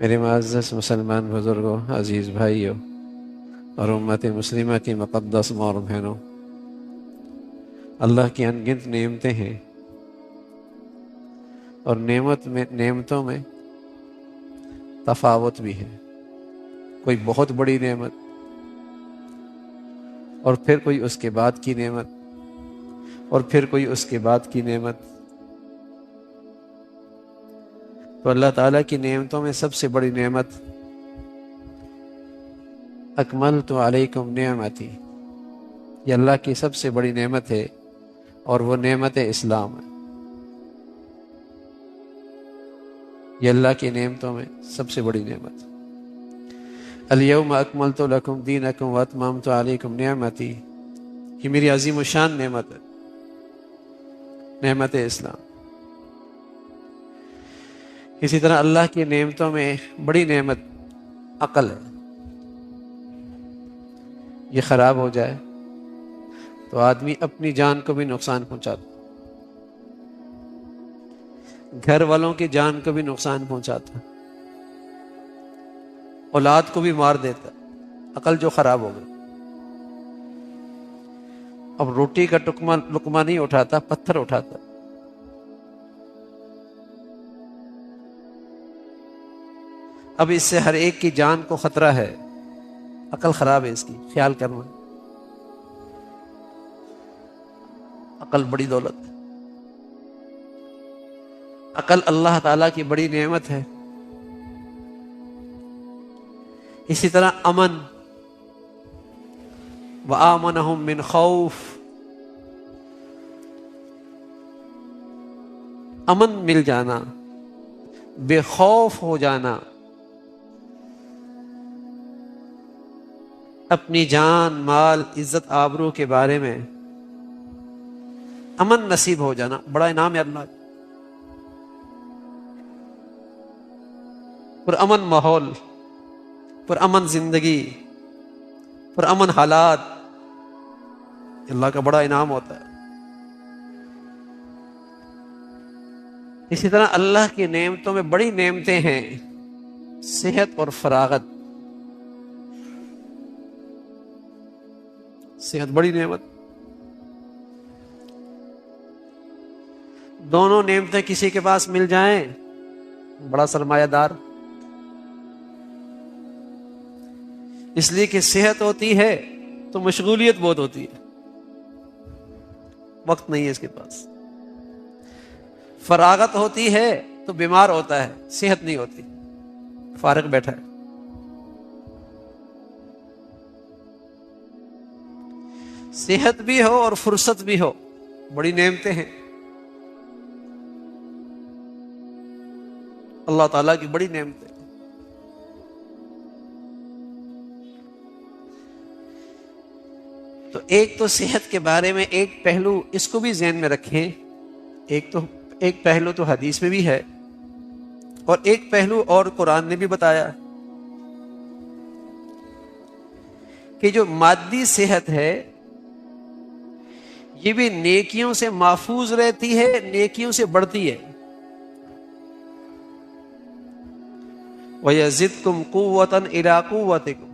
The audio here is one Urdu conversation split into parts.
میرے معزز مسلمان بزرگوں، عزیز بھائیوں اور امت مسلمہ کی مقدس ماں اور بہنوں، اللہ کی انگنت نعمتیں ہیں، اور نعمتوں میں تفاوت بھی ہے۔ کوئی بہت بڑی نعمت اور پھر کوئی اس کے بعد کی نعمت اور پھر کوئی اس کے بعد کی نعمت۔ تو اللہ تعالیٰ کی نعمتوں میں سب سے بڑی نعمت اکملت علیکم نعمتی، یہ اللہ کی سب سے بڑی نعمت ہے، اور وہ نعمت اسلام ہے۔ یہ اللہ کی نعمتوں میں سب سے بڑی نعمت۔ الیوم اکملت لکم دینکم واتممت علیکم نعمتی، یہ میری عظیم الشان نعمت ہے، نعمت اسلام۔ اسی طرح اللہ کی نعمتوں میں بڑی نعمت عقل ہے۔ یہ خراب ہو جائے تو آدمی اپنی جان کو بھی نقصان پہنچاتا، گھر والوں کی جان کو بھی نقصان پہنچاتا، اولاد کو بھی مار دیتا۔ عقل جو خراب ہو گئی، اب روٹی کا لقمہ نہیں اٹھاتا، پتھر اٹھاتا۔ اب اس سے ہر ایک کی جان کو خطرہ ہے، عقل خراب ہے اس کی، خیال کرنا۔ عقل بڑی دولت ہے، عقل اللہ تعالیٰ کی بڑی نعمت ہے۔ اسی طرح امن، وآمنہم من خوف، امن مل جانا، بے خوف ہو جانا، اپنی جان، مال، عزت، آبرو کے بارے میں امن نصیب ہو جانا، بڑا انعام ہے اللہ۔ پرامن ماحول، پرامن زندگی، پرامن حالات، اللہ کا بڑا انعام ہوتا ہے۔ اسی طرح اللہ کی نعمتوں میں بڑی نعمتیں ہیں صحت اور فراغت۔ صحت بڑی نعمت، دونوں نعمتیں کسی کے پاس مل جائیں، بڑا سرمایہ دار۔ اس لیے کہ صحت ہوتی ہے تو مشغولیت بہت ہوتی ہے، وقت نہیں ہے اس کے پاس۔ فراغت ہوتی ہے تو بیمار ہوتا ہے، صحت نہیں ہوتی، فارغ بیٹھا ہے۔ صحت بھی ہو اور فرصت بھی ہو، بڑی نعمتیں ہیں، اللہ تعالیٰ کی بڑی نعمتیں۔ تو ایک تو صحت کے بارے میں ایک پہلو اس کو بھی ذہن میں رکھیں، ایک پہلو تو حدیث میں بھی ہے، اور ایک پہلو اور قرآن نے بھی بتایا کہ جو مادی صحت ہے یہ بھی نیکیوں سے محفوظ رہتی ہے، نیکیوں سے بڑھتی ہے۔ وَيَزِدْكُمْ قُوَّةً إِلَىٰ قُوَّتِكُمْ،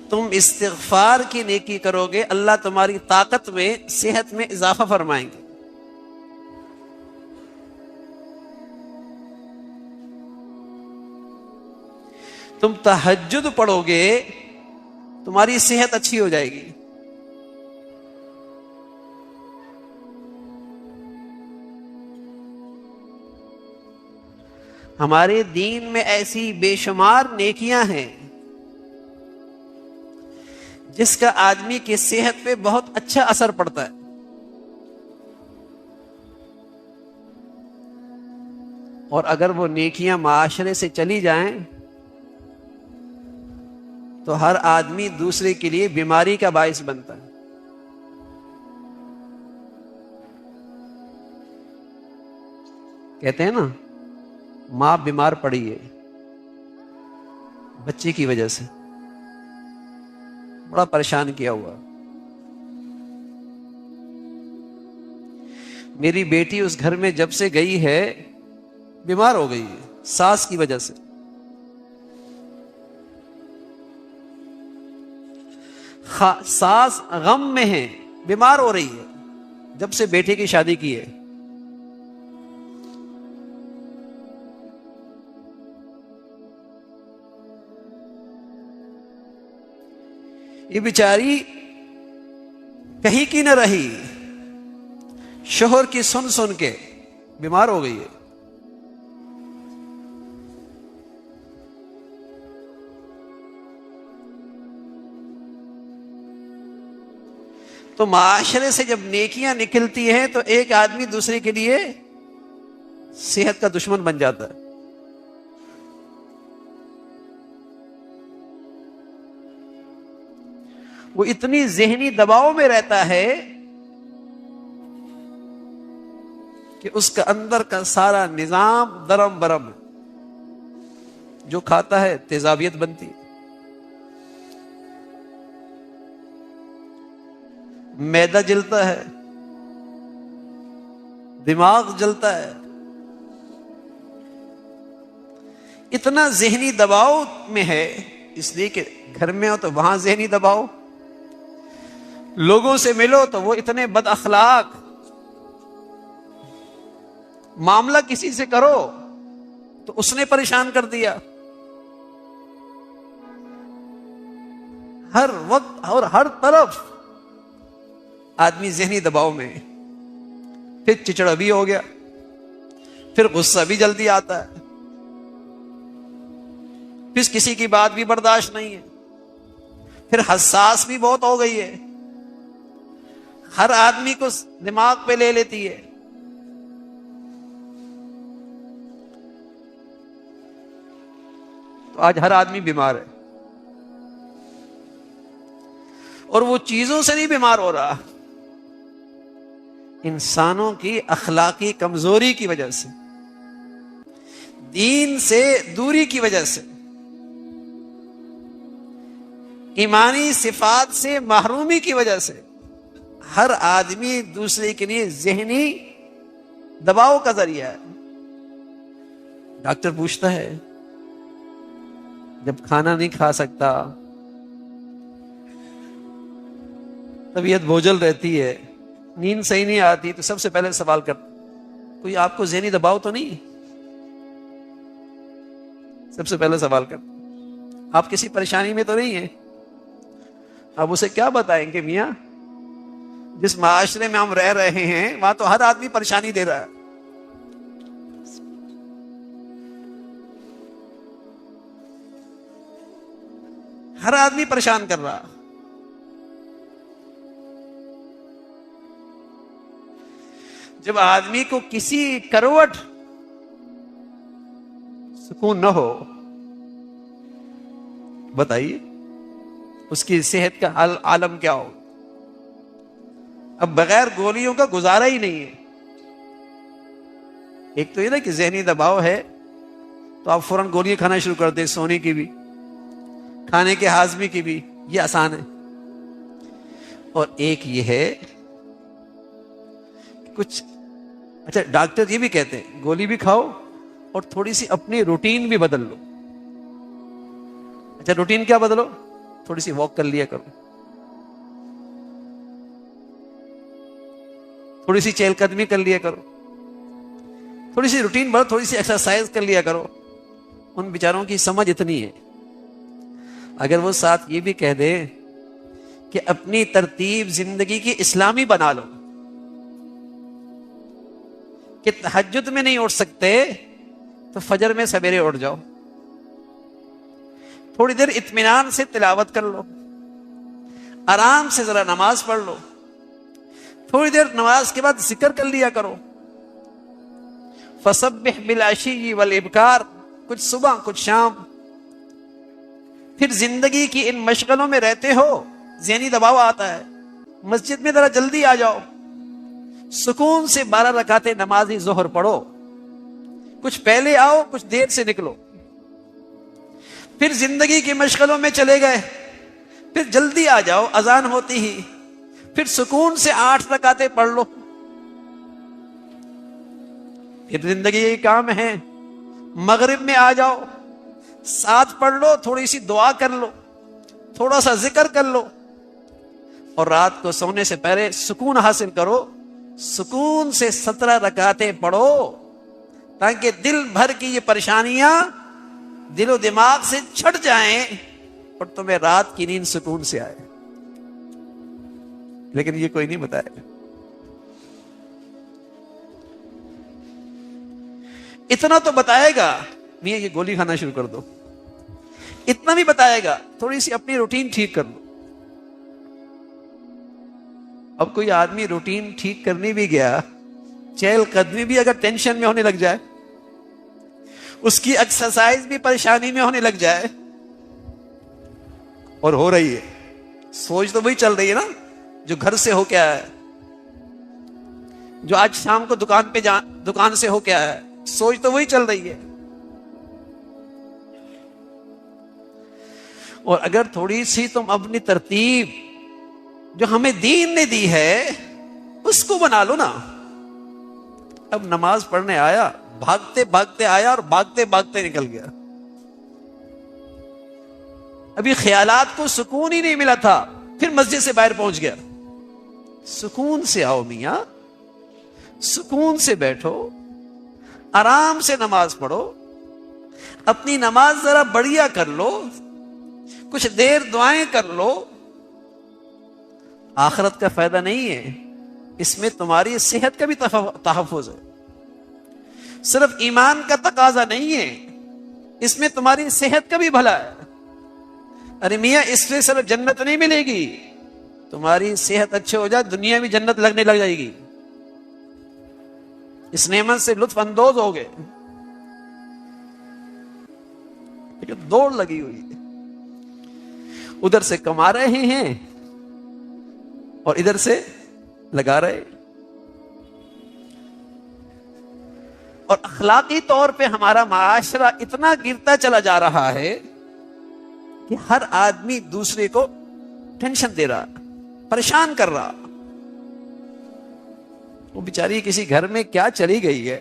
تم استغفار کی نیکی کرو گے، اللہ تمہاری طاقت میں، صحت میں اضافہ فرمائیں گے۔ تم تہجد پڑھو گے، تمہاری صحت اچھی ہو جائے گی۔ ہمارے دین میں ایسی بے شمار نیکیاں ہیں جس کا آدمی کی صحت پہ بہت اچھا اثر پڑتا ہے، اور اگر وہ نیکیاں معاشرے سے چلی جائیں تو ہر آدمی دوسرے کے لیے بیماری کا باعث بنتا ہے۔ کہتے ہیں نا، ماں بیمار پڑی ہے بچے کی وجہ سے، بڑا پریشان کیا ہوا، میری بیٹی اس گھر میں جب سے گئی ہے بیمار ہو گئی ہے، ساس کی وجہ سے. ساس غم میں ہے، بیمار ہو رہی ہے جب سے بیٹے کی شادی کی ہے. یہ بیچاری کہیں کی نہ رہی، شوہر کی سن سن کے بیمار ہو گئی ہے. تو معاشرے سے جب نیکیاں نکلتی ہیں تو ایک آدمی دوسرے کے لیے صحت کا دشمن بن جاتا ہے. وہ اتنی ذہنی دباؤ میں رہتا ہے کہ اس کا اندر کا سارا نظام درم برم، جو کھاتا ہے تیزابیت بنتی ہے، معدہ جلتا ہے، دماغ جلتا ہے. اتنا ذہنی دباؤ میں ہے، اس لیے کہ گھر میں ہو تو وہاں ذہنی دباؤ، لوگوں سے ملو تو وہ اتنے بد اخلاق، معاملہ کسی سے کرو تو اس نے پریشان کر دیا. ہر وقت اور ہر طرف آدمی ذہنی دباؤ میں. پھر چچڑا بھی ہو گیا، پھر غصہ بھی جلدی آتا ہے، پھر کسی کی بات بھی برداشت نہیں ہے، پھر حساس بھی بہت ہو گئی ہے، ہر آدمی کو دماغ پہ لے لیتی ہے. تو آج ہر آدمی بیمار ہے، اور وہ چیزوں سے نہیں بیمار ہو رہا، انسانوں کی اخلاقی کمزوری کی وجہ سے، دین سے دوری کی وجہ سے، ایمانی صفات سے محرومی کی وجہ سے ہر آدمی دوسرے کے لیے ذہنی دباؤ کا ذریعہ ہے. ڈاکٹر پوچھتا ہے جب کھانا نہیں کھا سکتا، طبیعت بوجھل رہتی ہے، نیند صحیح نہیں آتی، تو سب سے پہلے سوال کرتا کوئی آپ کو ذہنی دباؤ تو نہیں؟ سب سے پہلے سوال کرتا آپ کسی پریشانی میں تو نہیں ہیں؟ اب اسے کیا بتائیں گے میاں، جس معاشرے میں ہم رہ رہے ہیں وہاں تو ہر آدمی پریشانی دے رہا ہے. ہر آدمی پریشان کر رہا. جب آدمی کو کسی کروٹ سکون نہ ہو، بتائیے اس کی صحت کا عالم کیا ہو. اب بغیر گولیوں کا گزارا ہی نہیں ہے. ایک تو یہ نا کہ ذہنی دباؤ ہے تو آپ فوراً گولیاں کھانا شروع کر دیں، سونے کی بھی، کھانے کے ہاضمے کی بھی، یہ آسان ہے. اور ایک یہ ہے کچھ اچھا ڈاکٹر یہ بھی کہتے ہیں گولی بھی کھاؤ اور تھوڑی سی اپنی روٹین بھی بدل لو. اچھا روٹین کیا بدلو؟ تھوڑی سی واک کر لیا کرو، تھوڑی سی چہل قدمی کر لیا کرو، تھوڑی سی روٹین بدلو، تھوڑی سی ایکسرسائز کر لیا کرو. ان بیچاروں کی سمجھ اتنی ہے. اگر وہ ساتھ یہ بھی کہہ دے کہ اپنی ترتیب زندگی کی اسلامی بنا لو، کہ تہجد میں نہیں اٹھ سکتے تو فجر میں سویرے اٹھ جاؤ، تھوڑی دیر اطمینان سے تلاوت کر لو، آرام سے ذرا نماز پڑھ لو، تھوڑی دیر نماز کے بعد ذکر کر لیا کرو. فسبح بالعشی والابکار، کچھ صبح کچھ شام. پھر زندگی کی ان مشغلوں میں رہتے ہو، ذہنی دباؤ آتا ہے، مسجد میں ذرا جلدی آ جاؤ، سکون سے 12 رکعتیں نماز ظہر پڑھو، کچھ پہلے آؤ کچھ دیر سے نکلو. پھر زندگی کی مشغلوں میں چلے گئے، پھر جلدی آ جاؤ اذان ہوتی ہی، پھر سکون سے 8 رکعتیں پڑھ لو. پھر زندگی کے کام ہیں، مغرب میں آ جاؤ، ساتھ پڑھ لو، تھوڑی سی دعا کر لو، تھوڑا سا ذکر کر لو، اور رات کو سونے سے پہلے سکون حاصل کرو، سکون سے 17 رکعتیں پڑھو، تاکہ دل بھر کی یہ پریشانیاں دل و دماغ سے چھٹ جائیں اور تمہیں رات کی نیند سکون سے آئے۔ لیکن یہ کوئی نہیں بتائے گا۔ اتنا تو بتائے گا، میاں یہ گولی کھانا شروع کر دو، اتنا بھی بتائے گا، تھوڑی سی اپنی روٹین ٹھیک کر لو۔ اب کوئی آدمی روٹین ٹھیک کرنے بھی گیا، چہل قدمی بھی اگر ٹینشن میں ہونے لگ جائے، اس کی ایکسرسائز بھی پریشانی میں ہونے لگ جائے، اور ہو رہی ہے، سوچ تو وہی چل رہی ہے نا جو گھر سے ہو کے آیا ہے، جو آج شام کو دکان سے ہو کے آیا ہے، سوچ تو وہی چل رہی ہے۔ اور اگر تھوڑی سی تم اپنی ترتیب جو ہمیں دین نے دی ہے اس کو بنا لو نا۔ اب نماز پڑھنے آیا، بھاگتے بھاگتے آیا اور بھاگتے بھاگتے نکل گیا، ابھی خیالات کو سکون ہی نہیں ملا تھا، پھر مسجد سے باہر پہنچ گیا۔ سکون سے آؤ میاں، سکون سے بیٹھو، آرام سے نماز پڑھو، اپنی نماز ذرا بڑھیا کر لو، کچھ دیر دعائیں کر لو۔ آخرت کا فائدہ نہیں ہے، اس میں تمہاری صحت کا بھی تحفظ ہے، صرف ایمان کا تقاضا نہیں ہے، اس میں تمہاری صحت کا بھی بھلا ہے۔ ارے میاں اس سے صرف جنت نہیں ملے گی، تمہاری صحت اچھے ہو جائے دنیا بھی جنت لگنے لگ جائے گی، اس نعمت سے لطف اندوز ہو گئے۔ لیکن دوڑ لگی ہوئی ہے، ادھر سے کما رہے ہیں اور ادھر سے لگا رہے، اور اخلاقی طور پہ ہمارا معاشرہ اتنا گرتا چلا جا رہا ہے کہ ہر آدمی دوسرے کو ٹینشن دے رہا، پریشان کر رہا۔ وہ بیچاری کسی گھر میں کیا چلی گئی ہے،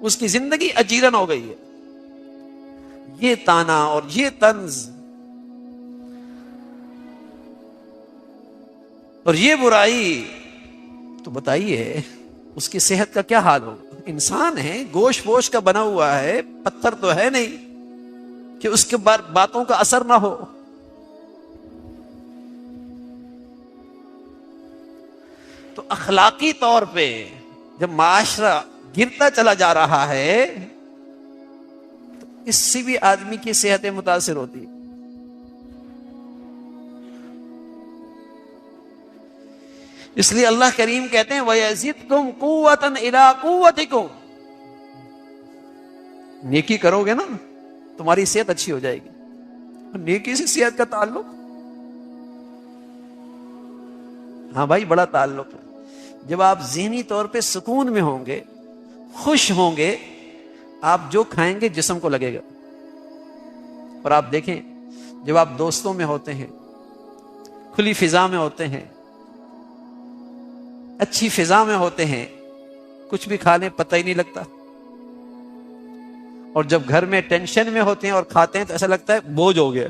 اس کی زندگی اجیرن ہو گئی ہے، یہ تانا اور یہ طنز اور یہ برائی، تو بتائیے اس کی صحت کا کیا حال ہوگا؟ انسان ہے، گوشت ووشت کا بنا ہوا ہے، پتھر تو ہے نہیں کہ اس کے باتوں کا اثر نہ ہو۔ تو اخلاقی طور پہ جب معاشرہ گرتا چلا جا رہا ہے تو اس سے بھی آدمی کی صحتیں متاثر ہوتی ہے۔ اس لیے اللہ کریم کہتے ہیں وَيَزِدْكُمْ قُوَّةً إِلَىٰ قُوَّتِكُمْ، نیکی کرو گے نا تمہاری صحت اچھی ہو جائے گی۔ نیکی سے صحت کا تعلق، ہاں بھائی بڑا تعلق ہے۔ جب آپ ذہنی طور پہ سکون میں ہوں گے، خوش ہوں گے، آپ جو کھائیں گے جسم کو لگے گا۔ اور آپ دیکھیں جب آپ دوستوں میں ہوتے ہیں، کھلی فضا میں ہوتے ہیں، اچھی فضا میں ہوتے ہیں، کچھ بھی کھا لیں پتہ ہی نہیں لگتا، اور جب گھر میں ٹینشن میں ہوتے ہیں اور کھاتے ہیں تو ایسا لگتا ہے بوجھ ہو گیا۔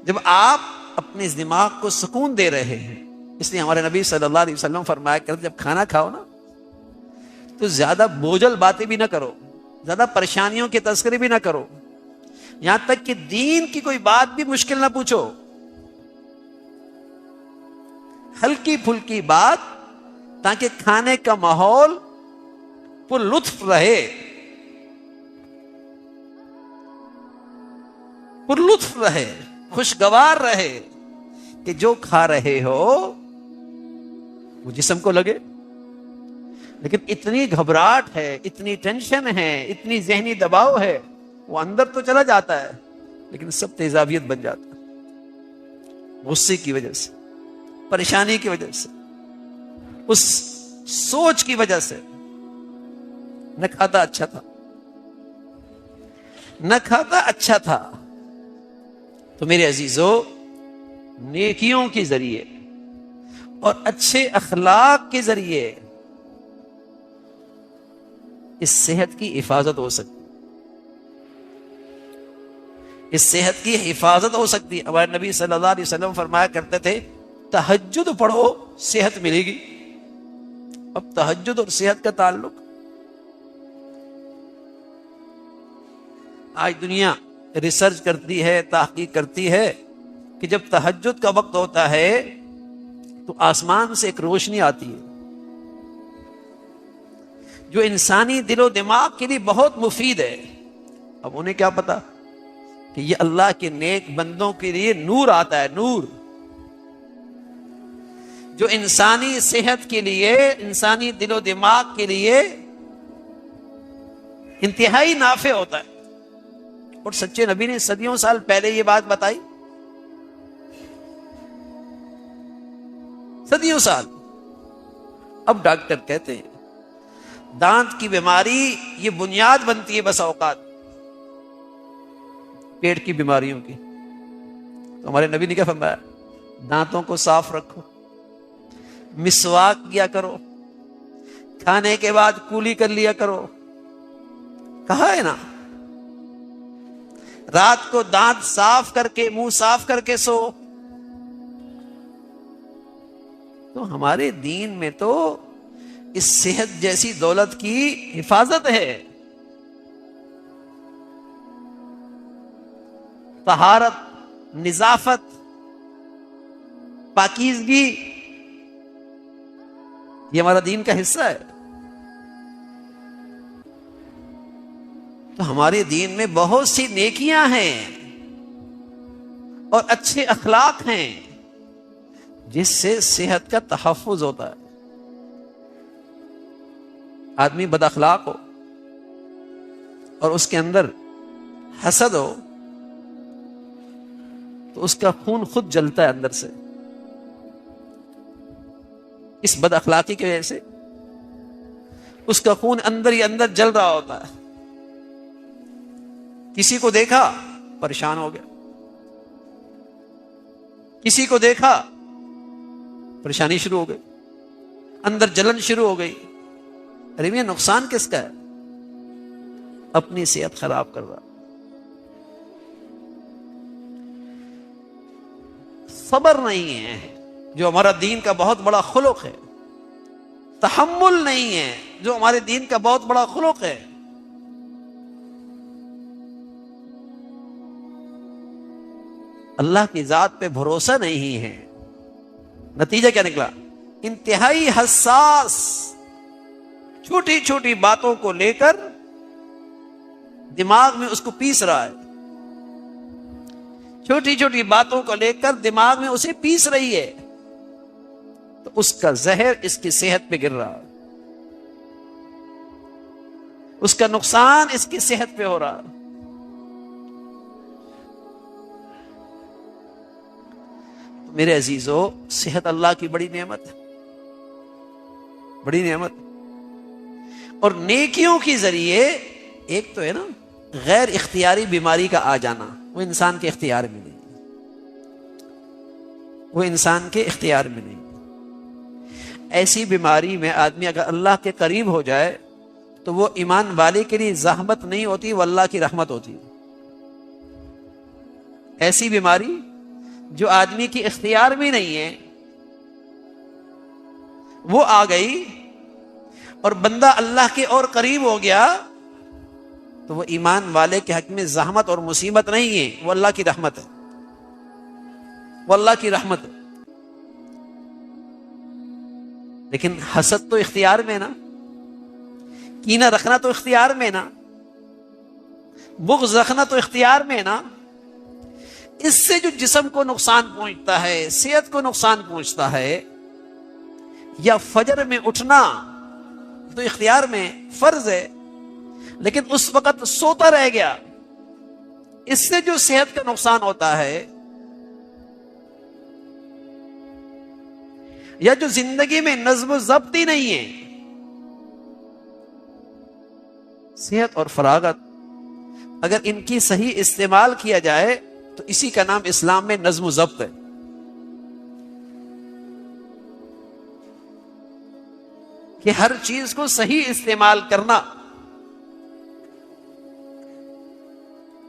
جب آپ اپنے دماغ کو سکون دے رہے ہیں، اس لیے ہمارے نبی صلی اللہ علیہ وسلم فرمایا کرتے جب کھانا کھاؤ نا تو زیادہ بوجھل باتیں بھی نہ کرو، زیادہ پریشانیوں کے تذکرے بھی نہ کرو، یہاں تک کہ دین کی کوئی بات بھی مشکل نہ پوچھو، ہلکی پھلکی بات، تاکہ کھانے کا ماحول پر لطف رہے، پر لطف رہے، خوشگوار رہے، کہ جو کھا رہے ہو وہ جسم کو لگے۔ لیکن اتنی گھبراہٹ ہے، اتنی ٹینشن ہے، اتنی ذہنی دباؤ ہے، وہ اندر تو چلا جاتا ہے لیکن سب تیزابیت بن جاتا ہے، غصے کی وجہ سے، پریشانی کی وجہ سے، اس سوچ کی وجہ سے۔ نہ کھاتا اچھا تھا، نہ کھاتا اچھا تھا۔ تو میرے عزیزو، نیکیوں کے ذریعے اور اچھے اخلاق کے ذریعے اس صحت کی حفاظت ہو سکتی، اس صحت کی حفاظت ہو سکتی. ہمارے نبی صلی اللہ علیہ وسلم فرمایا کرتے تھے تہجد پڑھو صحت ملے گی. اب تہجد اور صحت کا تعلق، آج دنیا ریسرچ کرتی ہے، تحقیق کرتی ہے کہ جب تہجد کا وقت ہوتا ہے تو آسمان سے ایک روشنی آتی ہے جو انسانی دل و دماغ کے لیے بہت مفید ہے. اب انہیں کیا پتا کہ یہ اللہ کے نیک بندوں کے لیے نور آتا ہے، نور جو انسانی صحت کے لیے، انسانی دل و دماغ کے لیے انتہائی نافع ہوتا ہے. اور سچے نبی نے صدیوں سال پہلے یہ بات بتائی، صدیوں سال. اب ڈاکٹر کہتے ہیں دانت کی بیماری یہ بنیاد بنتی ہے بس اوقات پیٹ کی بیماریوں کی. تو ہمارے نبی نے کیا فرمایا؟ دانتوں کو صاف رکھو، مسواک کیا کرو، کھانے کے بعد کولی کر لیا کرو. کہا ہے نا رات کو دانت صاف کر کے، منہ صاف کر کے سو. تو ہمارے دین میں تو اس صحت جیسی دولت کی حفاظت ہے. طہارت، نظافت، پاکیزگی یہ ہمارا دین کا حصہ ہے. تو ہمارے دین میں بہت سی نیکیاں ہیں اور اچھے اخلاق ہیں جس سے صحت کا تحفظ ہوتا ہے. آدمی بد اخلاق ہو اور اس کے اندر حسد ہو تو اس کا خون خود جلتا ہے اندر سے. اس بد اخلاقی کی وجہ سے اس کا خون اندر ہی اندر جل رہا ہوتا ہے. کسی کو دیکھا پریشان ہو گیا، کسی کو دیکھا پریشانی شروع ہو گئی، اندر جلن شروع ہو گئی. ارے یہ نقصان کس کا ہے؟ اپنی صحت خراب کر رہا. صبر نہیں ہے جو ہمارا دین کا بہت بڑا خلق ہے، تحمل نہیں ہے جو ہمارے دین کا بہت بڑا خلق ہے. اللہ کی ذات پہ بھروسہ نہیں ہے. نتیجہ کیا نکلا؟ انتہائی حساس، چھوٹی چھوٹی باتوں کو لے کر دماغ میں اس کو پیس رہا ہے، چھوٹی چھوٹی باتوں کو لے کر دماغ میں اسے پیس رہی ہے. تو اس کا زہر اس کی صحت پہ گر رہا ہے، اس کا نقصان اس کی صحت پہ ہو رہا ہے. میرے عزیزو، صحت اللہ کی بڑی نعمت ہے، بڑی نعمت. اور نیکیوں کے ذریعے ایک تو ہے نا غیر اختیاری بیماری کا آ جانا، وہ انسان کے اختیار میں نہیں، وہ انسان کے اختیار میں نہیں. ایسی بیماری میں آدمی اگر اللہ کے قریب ہو جائے تو وہ ایمان والے کے لیے زحمت نہیں ہوتی، وہ اللہ کی رحمت ہوتی. ایسی بیماری جو آدمی کی اختیار میں نہیں ہے وہ آ گئی اور بندہ اللہ کے اور قریب ہو گیا تو وہ ایمان والے کے حق میں زحمت اور مصیبت نہیں ہے، وہ اللہ کی رحمت ہے، وہ اللہ کی رحمت ہے. لیکن حسد تو اختیار میں نا، کینہ رکھنا تو اختیار میں نا، بغض رکھنا تو اختیار میں نا. اس سے جو جسم کو نقصان پہنچتا ہے، صحت کو نقصان پہنچتا ہے، یا فجر میں اٹھنا تو اختیار میں فرض ہے لیکن اس وقت سوتا رہ گیا، اس سے جو صحت کا نقصان ہوتا ہے، یا جو زندگی میں نظم و ضبط ہی نہیں ہے. صحت اور فراغت اگر ان کی صحیح استعمال کیا جائے تو اسی کا نام اسلام میں نظم و ضبط ہے. کہ ہر چیز کو صحیح استعمال کرنا.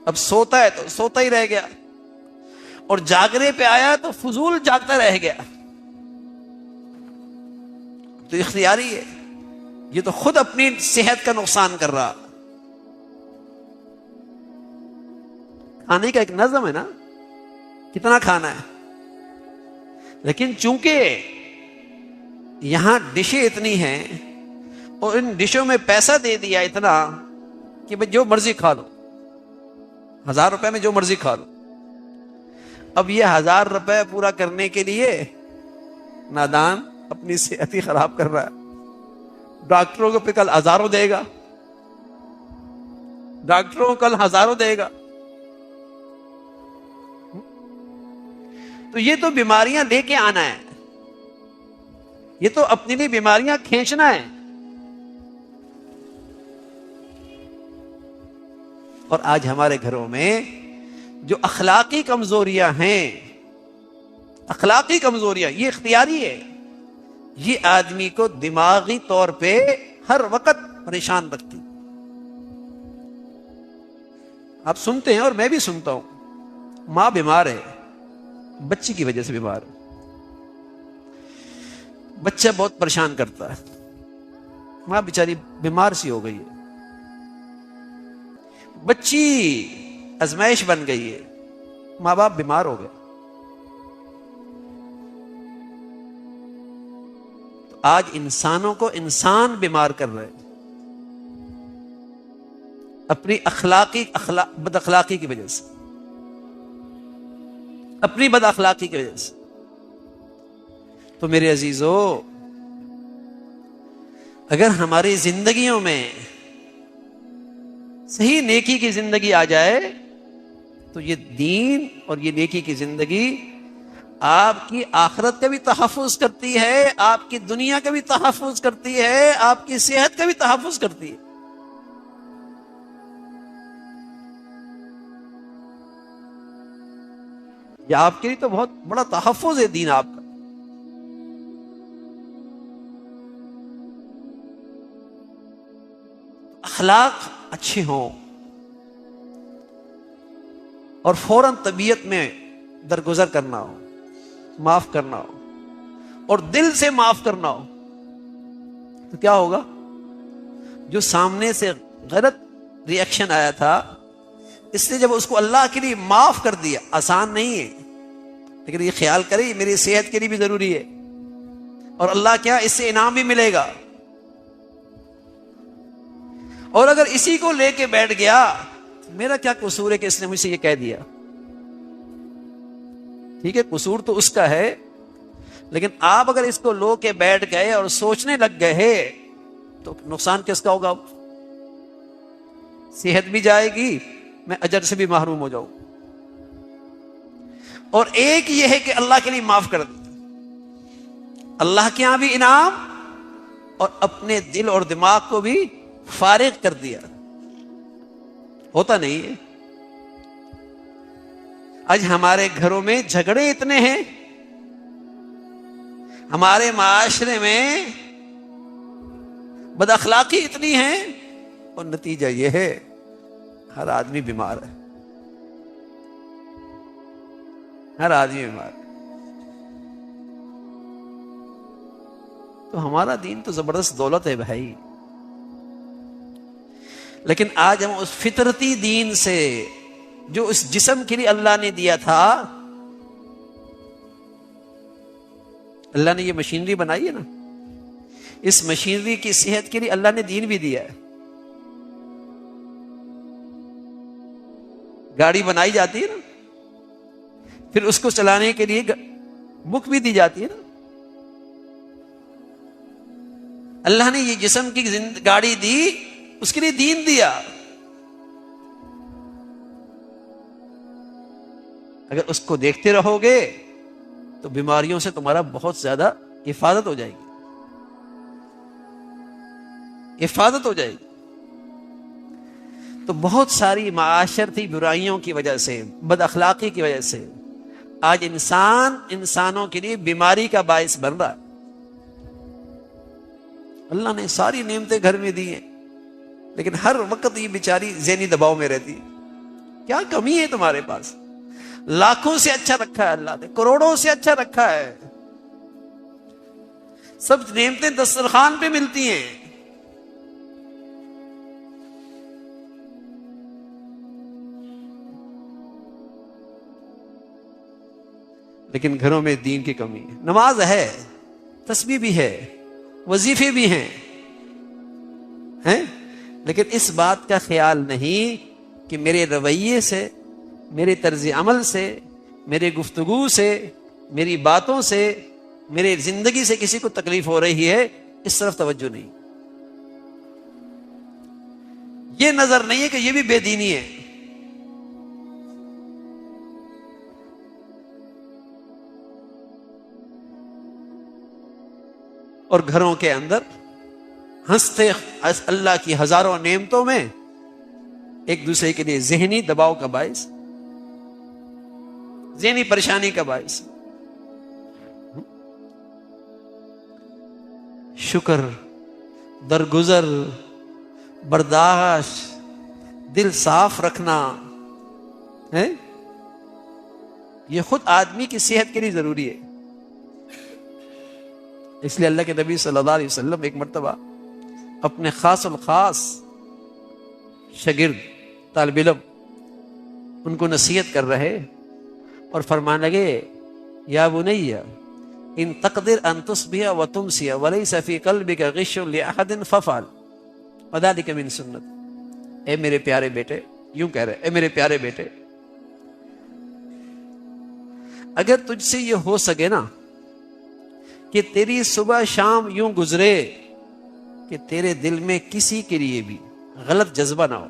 اب سوتا ہے تو سوتا ہی رہ گیا، اور جاگنے پہ آیا تو فضول جاگتا رہ گیا. تو اختیاری ہے، یہ تو خود اپنی صحت کا نقصان کر رہا. کھانے کا ایک نظم ہے نا، کتنا کھانا ہے، لیکن چونکہ یہاں ڈشیں اتنی ہیں اور ان ڈشوں میں پیسہ دے دیا اتنا کہ بھئی جو مرضی کھا لو، 1000 روپے میں جو مرضی کھا لو. اب یہ 1000 روپے پورا کرنے کے لیے نادان اپنی صحت ہی خراب کر رہا ہے. ڈاکٹروں کو پہ کل ہزاروں دے گا، ڈاکٹروں کو کل ہزاروں دے گا. تو یہ تو بیماریاں لے کے آنا ہے، یہ تو اپنے لیے بیماریاں کھینچنا ہے. اور آج ہمارے گھروں میں جو اخلاقی کمزوریاں ہیں، اخلاقی کمزوریاں، یہ اختیاری ہے، یہ آدمی کو دماغی طور پہ ہر وقت پریشان رکھتی. آپ سنتے ہیں اور میں بھی سنتا ہوں، ماں بیمار ہے، بچی کی وجہ سے بیمار ہے، بچہ بہت پریشان کرتا ہے، ماں بیچاری بیمار سی ہو گئی ہے، بچی ازمائش بن گئی ہے، ماں باپ بیمار ہو گئے. تو آج انسانوں کو انسان بیمار کر رہے ہیں اپنی بد اخلاقی کی وجہ سے، اپنی بد اخلاقی کی وجہ سے. تو میرے عزیزو، اگر ہماری زندگیوں میں صحیح نیکی کی زندگی آ جائے تو یہ دین اور یہ نیکی کی زندگی آپ کی آخرت کا بھی تحفظ کرتی ہے، آپ کی دنیا کا بھی تحفظ کرتی ہے، آپ کی صحت کا بھی تحفظ کرتی ہے. یہ آپ کے لیے تو بہت بڑا تحفظ ہے دین آپ کا. اخلاق اچھے ہوں اور فوراً طبیعت میں درگزر کرنا ہو، معاف کرنا ہو اور دل سے معاف کرنا ہو، تو کیا ہوگا؟ جو سامنے سے غلط ریئیکشن آیا تھا، اس نے جب اس کو اللہ کے لیے معاف کر دیا، آسان نہیں ہے، لیکن یہ خیال کرے میری صحت کے لیے بھی ضروری ہے، اور اللہ کیا اس سے انعام بھی ملے گا. اور اگر اسی کو لے کے بیٹھ گیا، میرا کیا قصور ہے کہ اس نے مجھ سے یہ کہہ دیا؟ ٹھیک ہے، قصور تو اس کا ہے، لیکن آپ اگر اس کو لو کے بیٹھ گئے اور سوچنے لگ گئے تو نقصان کس کا ہوگا؟ صحت بھی جائے گی، میں اجر سے بھی محروم ہو جاؤں. اور ایک یہ ہے کہ اللہ کے لیے معاف کر دیا، اللہ کے ہاں بھی انعام اور اپنے دل اور دماغ کو بھی فارغ کر دیا. ہوتا نہیں ہے. آج ہمارے گھروں میں جھگڑے اتنے ہیں، ہمارے معاشرے میں بد اخلاقی اتنی ہے، اور نتیجہ یہ ہے ہر آدمی بیمار ہے، ہر آدمی بیمار ہے. تو ہمارا دین تو زبردست دولت ہے بھائی، لیکن آج ہم اس فطرتی دین سے جو اس جسم کے لیے اللہ نے دیا تھا، اللہ نے یہ مشینری بنائی ہے نا، اس مشینری کی صحت کے لیے اللہ نے دین بھی دیا ہے. گاڑی بنائی جاتی ہے نا، پھر اس کو چلانے کے لیے بک بھی دی جاتی ہے نا. اللہ نے یہ جسم کی گاڑی دی، اس کے لیے دین دیا. اگر اس کو دیکھتے رہو گے تو بیماریوں سے تمہارا بہت زیادہ حفاظت ہو جائے گی، حفاظت ہو جائے گی. تو بہت ساری معاشرتی برائیوں کی وجہ سے، بد اخلاقی کی وجہ سے آج انسانوں کے لیے بیماری کا باعث بن رہا ہے. اللہ نے ساری نعمتیں گھر میں دی ہیں، لیکن ہر وقت یہ بیچاری ذہنی دباؤ میں رہتی ہے. کیا کمی ہے تمہارے پاس؟ لاکھوں سے اچھا رکھا ہے اللہ نے، کروڑوں سے اچھا رکھا ہے، سب نعمتیں دسترخوان پہ ملتی ہیں۔ لیکن گھروں میں دین کی کمی ہے۔ نماز ہے، تسبیح بھی ہے، وظیفے بھی ہیں، لیکن اس بات کا خیال نہیں کہ میرے رویے سے، میرے طرز عمل سے، میرے گفتگو سے، میری باتوں سے، میرے زندگی سے کسی کو تکلیف ہو رہی ہے، اس طرف توجہ نہیں۔ یہ نظر نہیں ہے کہ یہ بھی بے دینی ہے۔ اور گھروں کے اندر ہنستے اللہ کی ہزاروں نعمتوں میں ایک دوسرے کے لیے ذہنی دباؤ کا باعث، ذہنی پریشانی کا باعث۔ شکر، درگزر، برداشت، دل صاف رکھنا ہے، یہ خود آدمی کی صحت کے لیے ضروری ہے۔ اس لیے اللہ کے نبی صلی اللہ علیہ وسلم ایک مرتبہ اپنے خاص الخاص شاگرد طالب علم ان کو نصیحت کر رہے اور فرمانے لگے، یا بنی ان تقدر ان تصبح وتمسی وليس في قلبك غش لاحد ففعل وذلك من سنت۔ اے میرے پیارے بیٹے، یوں کہہ رہے، اے میرے پیارے بیٹے، اگر تجھ سے یہ ہو سکے نا کہ تیری صبح شام یوں گزرے کہ تیرے دل میں کسی کے لیے بھی غلط جذبہ نہ ہو،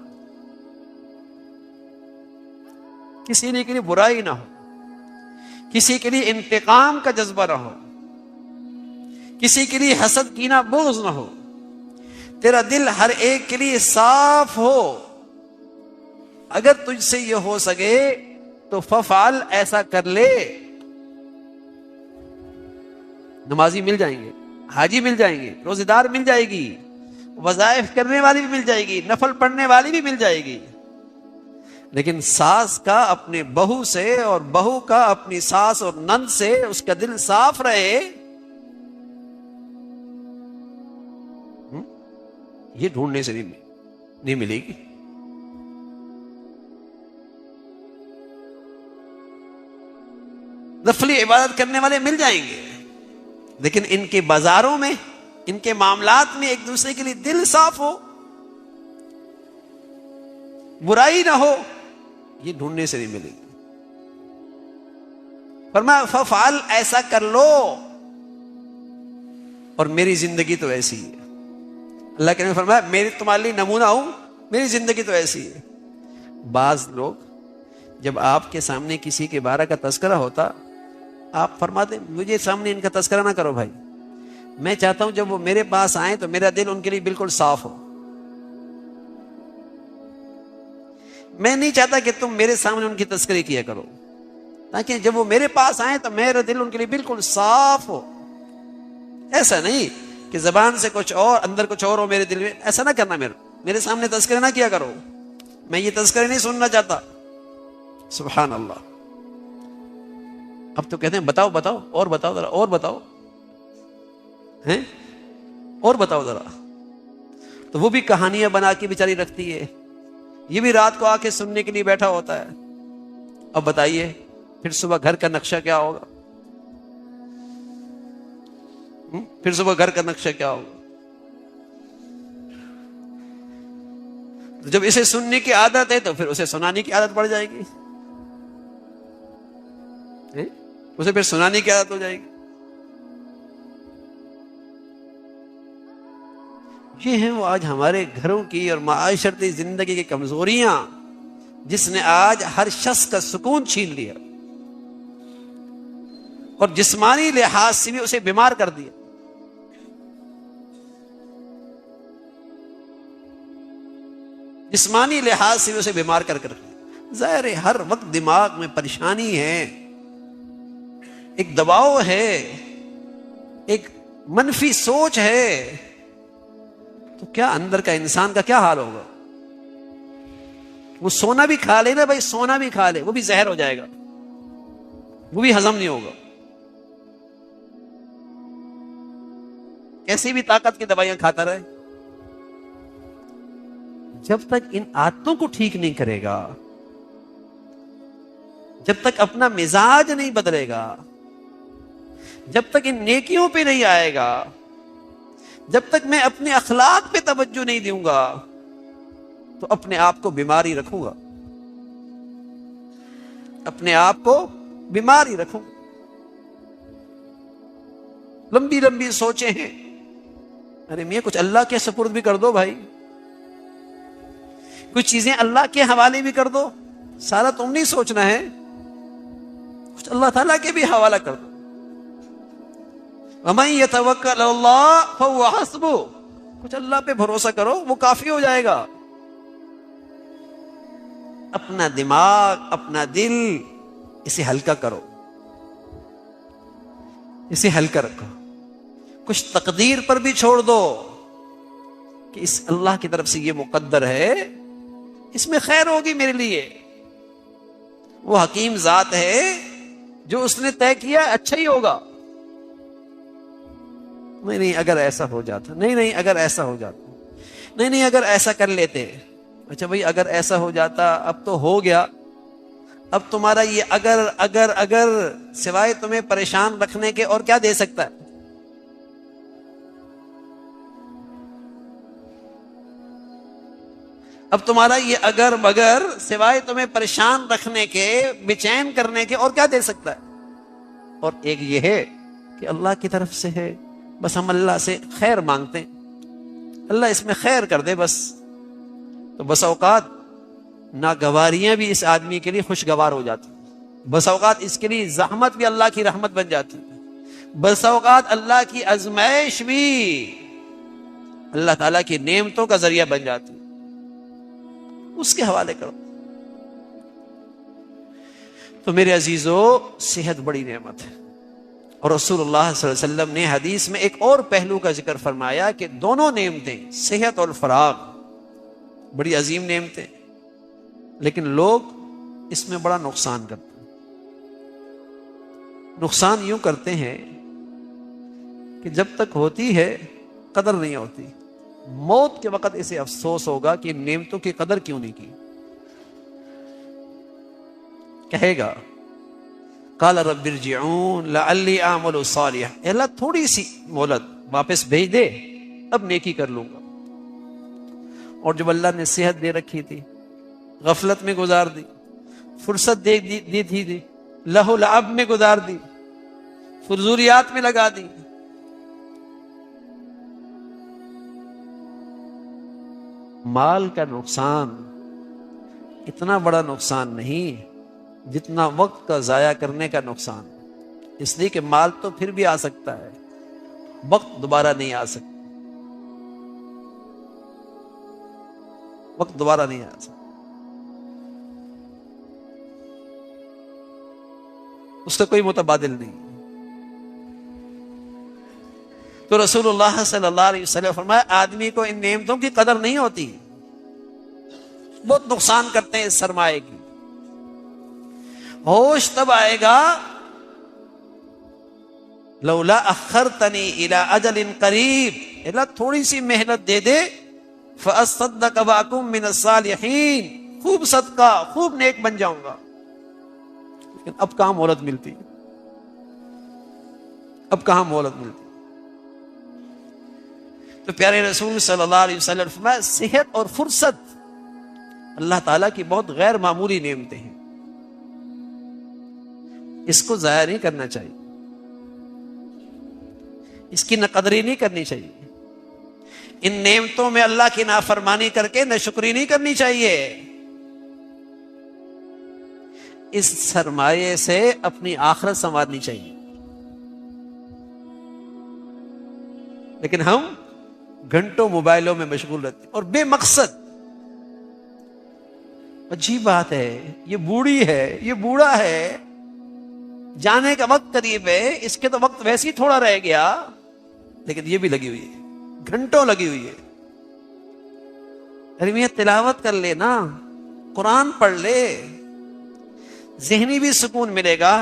کسی کے لیے برائی نہ ہو، کسی کے لیے انتقام کا جذبہ نہ ہو، کسی کے لیے حسد کینہ بغض نہ ہو، تیرا دل ہر ایک کے لیے صاف ہو، اگر تجھ سے یہ ہو سکے تو ففعل، ایسا کر لے۔ نمازی مل جائیں گے، حاجی مل جائیں گے، روزے دار مل جائے گی، وظائف کرنے والی بھی مل جائے گی، نفل پڑھنے والی بھی مل جائے گی، لیکن ساس کا اپنے بہو سے اور بہو کا اپنی ساس اور نند سے اس کا دل صاف رہے، یہ ڈھونڈنے سے نہیں ملے گی۔ نفلی عبادت کرنے والے مل جائیں گے، لیکن ان کے بازاروں میں، ان کے معاملات میں ایک دوسرے کے لیے دل صاف ہو، برائی نہ ہو، یہ ڈھونڈنے سے نہیں ملے گی۔ فرمایا ففعل، ایسا کر لو۔ اور میری زندگی تو ایسی ہے، اللہ کے نبی فرمایا میری تمہارے لیے نمونہ ہوں، میری زندگی تو ایسی ہے۔ بعض لوگ جب آپ کے سامنے کسی کے بارے کا تذکرہ ہوتا، آپ فرماتے مجھے سامنے ان کا تذکرہ نہ کرو بھائی، میں چاہتا ہوں جب وہ میرے پاس آئیں تو میرا دل ان کے لیے بالکل صاف ہو، میں نہیں چاہتا کہ تم میرے سامنے ان کی تذکرے کیا کرو، تاکہ جب وہ میرے پاس آئیں تو میرا دل ان کے لیے بالکل صاف ہو۔ ایسا نہیں کہ زبان سے کچھ اور اندر کچھ اور ہو میرے دل میں، ایسا نہ کرنا، میرے سامنے تذکرے نہ کیا کرو، میں یہ تذکرے نہیں سننا چاہتا۔ سبحان اللہ۔ اب تو کہتے ہیں بتاؤ بتاؤ اور بتاؤ ذرا، اور بتاؤ ہیں، اور بتاؤ ذرا، تو وہ بھی کہانیاں بنا کے بیچاری رکھتی ہے، یہ بھی رات کو آ کے سننے کے لیے بیٹھا ہوتا ہے۔ اب بتائیے پھر صبح گھر کا نقشہ کیا ہوگا؟ پھر صبح گھر کا نقشہ کیا ہوگا؟ جب اسے سننے کی عادت ہے تو پھر اسے سنانے کی عادت پڑ جائے گی، اسے پھر سنانے کی عادت ہو جائے گی۔ یہ ہیں وہ آج ہمارے گھروں کی اور معاشرتی زندگی کی کمزوریاں، جس نے آج ہر شخص کا سکون چھین لیا اور جسمانی لحاظ سے بھی اسے بیمار کر دیا۔ جسمانی لحاظ سے بھی اسے بیمار کر ظاہر ہے ہر وقت دماغ میں پریشانی ہے، ایک دباؤ ہے، ایک منفی سوچ ہے، تو کیا اندر کا انسان کا کیا حال ہوگا؟ وہ سونا بھی کھا لے نا بھائی، سونا بھی کھا لے، وہ بھی زہر ہو جائے گا، وہ بھی ہضم نہیں ہوگا. کیسی بھی طاقت کی دوائیاں کھاتا رہے، جب تک ان عادتوں کو ٹھیک نہیں کرے گا، جب تک اپنا مزاج نہیں بدلے گا، جب تک ان نیکیوں پہ نہیں آئے گا، جب تک میں اپنے اخلاق پہ توجہ نہیں دوں گا، تو اپنے آپ کو بیماری رکھوں گا، اپنے آپ کو بیماری رکھوں گا. لمبی لمبی سوچیں ہیں، ارے میاں کچھ اللہ کے سپرد بھی کر دو بھائی، کچھ چیزیں اللہ کے حوالے بھی کر دو. سارا تم نہیں سوچنا ہے، کچھ اللہ تعالیٰ کے بھی حوالہ کر دو. وَمَن يَتَوَكَّلْ عَلَى اللَّهِ فَهُوَ حَسْبُهُ، کچھ اللہ پہ بھروسہ کرو، وہ کافی ہو جائے گا. اپنا دماغ، اپنا دل، اسے ہلکا کرو، اسے ہلکا رکھو. کچھ تقدیر پر بھی چھوڑ دو کہ اس اللہ کی طرف سے یہ مقدر ہے، اس میں خیر ہوگی میرے لیے. وہ حکیم ذات ہے، جو اس نے طے کیا اچھا ہی ہوگا. نہیں اگر ایسا ہو جاتا، نہیں اگر ایسا ہو جاتا، نہیں اگر ایسا کر لیتے. اچھا بھائی اگر ایسا ہو جاتا، اب تو ہو گیا، اب تمہارا یہ اگر سوائے تمہیں پریشان رکھنے کے اور کیا دے سکتا ہے؟ اب تمہارا یہ اگر مگر سوائے تمہیں پریشان رکھنے کے، بے چین کرنے کے اور کیا دے سکتا ہے؟ اور ایک یہ ہے کہ اللہ کی طرف سے ہے، بس ہم اللہ سے خیر مانگتے ہیں، اللہ اس میں خیر کر دے بس. تو بس اوقات ناگواریاں بھی اس آدمی کے لیے خوشگوار ہو جاتی، بس اوقات اس کے لیے زحمت بھی اللہ کی رحمت بن جاتی، بس اوقات اللہ کی آزمائش بھی اللہ تعالیٰ کی نعمتوں کا ذریعہ بن جاتی. اس کے حوالے کرو. تو میرے عزیزو، صحت بڑی نعمت ہے، اور رسول اللہ صلی اللہ علیہ وسلم نے حدیث میں ایک اور پہلو کا ذکر فرمایا کہ دونوں نعمتیں، صحت اور فراغ، بڑی عظیم نعمتیں، لیکن لوگ اس میں بڑا نقصان کرتے ہیں. نقصان یوں کرتے ہیں کہ جب تک ہوتی ہے قدر نہیں ہوتی، موت کے وقت اسے افسوس ہوگا کہ ان نعمتوں کی قدر کیوں نہیں کی. کہے گا قال رب ارجعون لعلی اعمل صالحا، اے اللہ تھوڑی سی مہلت، واپس بھیج دے، اب نیکی کر لوں گا. اور جب اللہ نے صحت دے رکھی تھی، غفلت میں گزار دی، فرصت دی تھی، لہو لعب میں گزار دی، فضولیات میں لگا دی. مال کا نقصان اتنا بڑا نقصان نہیں جتنا وقت کا ضائع کرنے کا نقصان. اس لیے کہ مال تو پھر بھی آ سکتا ہے، وقت دوبارہ نہیں آ سکتا، وقت دوبارہ نہیں آ سکتا. اس کا کوئی متبادل نہیں. تو رسول اللہ صلی اللہ علیہ وسلم فرمایا آدمی کو ان نعمتوں کی قدر نہیں ہوتی، بہت نقصان کرتے ہیں اس سرمایہ کی. ہوش تب آئے گا لولا اخرتنی الی اجل قریب، اللہ تھوڑی سی محنت دے دے، فاصدق واکن من الصالحین، خوب صدقہ، خوب نیک بن جاؤں گا. لیکن اب کہاں مہلت ملتی، اب کہاں مہلت ملتی. تو پیارے رسول صلی اللہ علیہ وسلم فرمایا صحت اور فرصت اللہ تعالیٰ کی بہت غیر معمولی نعمتیں ہیں، اس کو ضائع نہیں کرنا چاہیے، اس کی نہ قدری نہیں کرنی چاہیے. ان نعمتوں میں اللہ کی نافرمانی کر کے نہ شکری نہیں کرنی چاہیے. اس سرمایے سے اپنی آخرت سنوارنی چاہیے. لیکن ہم گھنٹوں موبائلوں میں مشغول رہتے ہیں اور بے مقصد. عجیب بات ہے، یہ بوڑھی ہے، یہ بوڑھا ہے، جانے کا وقت قریب ہے، اس کے تو وقت ویسے ہی تھوڑا رہ گیا، لیکن یہ بھی لگی ہوئی ہے، گھنٹوں لگی ہوئی ہے. ارے میاں تلاوت کر لینا، قرآن پڑھ لے، ذہنی بھی سکون ملے گا،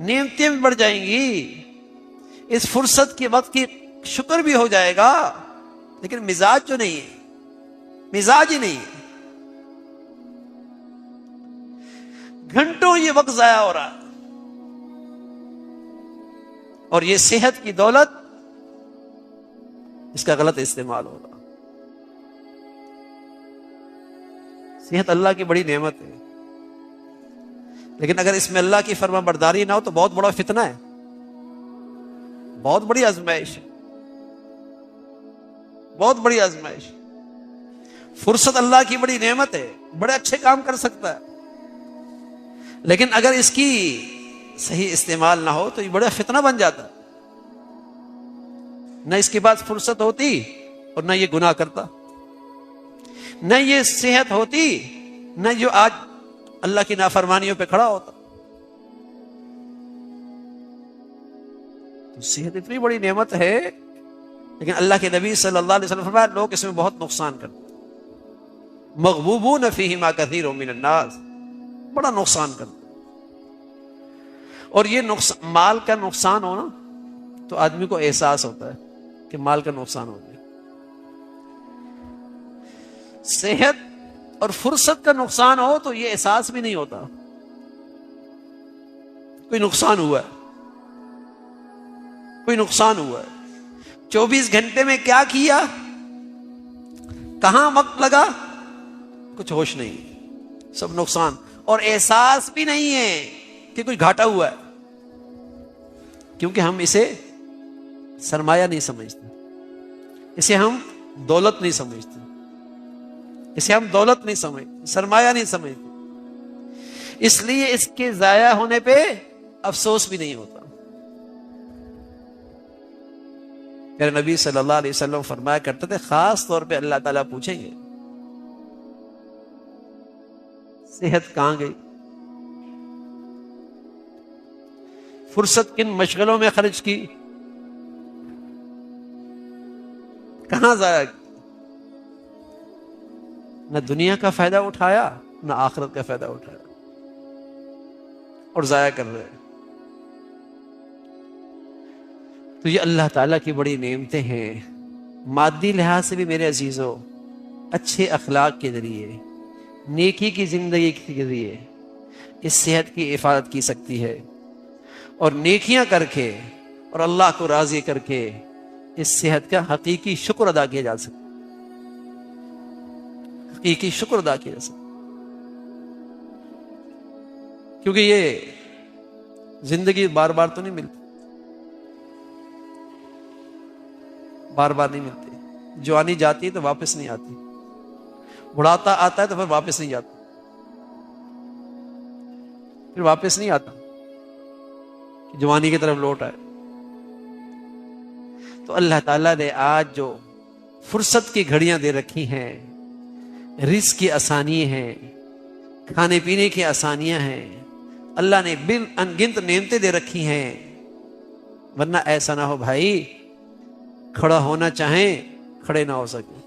نعمتیں بھی بڑھ جائیں گی، اس فرصت کے وقت کی شکر بھی ہو جائے گا. لیکن مزاج جو نہیں ہے، مزاج ہی نہیں ہے. گھنٹوں یہ وقت ضائع ہو رہا ہے، اور یہ صحت کی دولت، اس کا غلط استعمال ہو رہا. صحت اللہ کی بڑی نعمت ہے، لیکن اگر اس میں اللہ کی فرما برداری نہ ہو تو بہت بڑا فتنہ ہے، بہت بڑی آزمائش ہے، بہت بڑی آزمائش. فرصت اللہ کی بڑی نعمت ہے، بڑے اچھے کام کر سکتا ہے، لیکن اگر اس کی صحیح استعمال نہ ہو تو یہ بڑا فتنہ بن جاتا. نہ اس کے بعد فرصت ہوتی اور نہ یہ گناہ کرتا، نہ یہ صحت ہوتی، نہ جو آج اللہ کی نافرمانیوں پہ کھڑا ہوتا. تو صحت اتنی بڑی نعمت ہے، لیکن اللہ کے نبی صلی اللہ علیہ وسلم فرمایا لوگ اس میں بہت نقصان کرتے، مغبوبون فیہما کثیر من الناس، بڑا نقصان کرتے. اور یہ مال کا نقصان ہونا تو آدمی کو احساس ہوتا ہے کہ مال کا نقصان ہو گیا. صحت اور فرصت کا نقصان ہو تو یہ احساس بھی نہیں ہوتا کوئی نقصان ہوا ہے، کوئی نقصان ہوا ہے. 24 گھنٹے میں کیا کیا، کہاں وقت لگا، کچھ ہوش نہیں، سب نقصان. اور احساس بھی نہیں ہے کہ کوئی گھاٹا ہوا ہے، کیونکہ ہم اسے سرمایہ نہیں سمجھتے، اسے ہم دولت نہیں سمجھتے، اسے ہم دولت نہیں سمجھتے، سرمایہ نہیں سمجھتے. اس لیے اس کے ضائع ہونے پہ افسوس بھی نہیں ہوتا. میرے نبی صلی اللہ علیہ وسلم فرمایا کرتے تھے خاص طور پہ اللہ تعالیٰ پوچھیں گے صحت کہاں گئی، فرصت کن مشغلوں میں خرچ کی، کہاں ضائع کی. نہ دنیا کا فائدہ اٹھایا نہ آخرت کا فائدہ اٹھایا، اور ضائع کر رہے. تو یہ اللہ تعالیٰ کی بڑی نعمتیں ہیں. مادی لحاظ سے بھی میرے عزیزو، اچھے اخلاق کے ذریعے، نیکی کی زندگی کے ذریعے اس صحت کی حفاظت کی سکتی ہے، اور نیکیاں کر کے اور اللہ کو راضی کر کے اس صحت کا حقیقی شکر ادا کیا جا سکتا، حقیقی شکر ادا کیا جا سکتا. کیونکہ یہ زندگی بار بار تو نہیں ملتی، بار بار نہیں ملتی. جوانی جاتی ہے تو واپس نہیں آتی، بڑھاتا آتا ہے تو پھر واپس نہیں جاتا، پھر واپس نہیں آتا کہ جوانی کی طرف لوٹ آئے. تو اللہ تعالیٰ نے آج جو فرصت کی گھڑیاں دے رکھی ہیں، رزق کی آسانی ہیں، کھانے پینے کی آسانیاں ہیں، اللہ نے بن انگنت نعمتیں دے رکھی ہیں. ورنہ ایسا نہ ہو بھائی کھڑا ہونا چاہیں کھڑے نہ ہو سکے،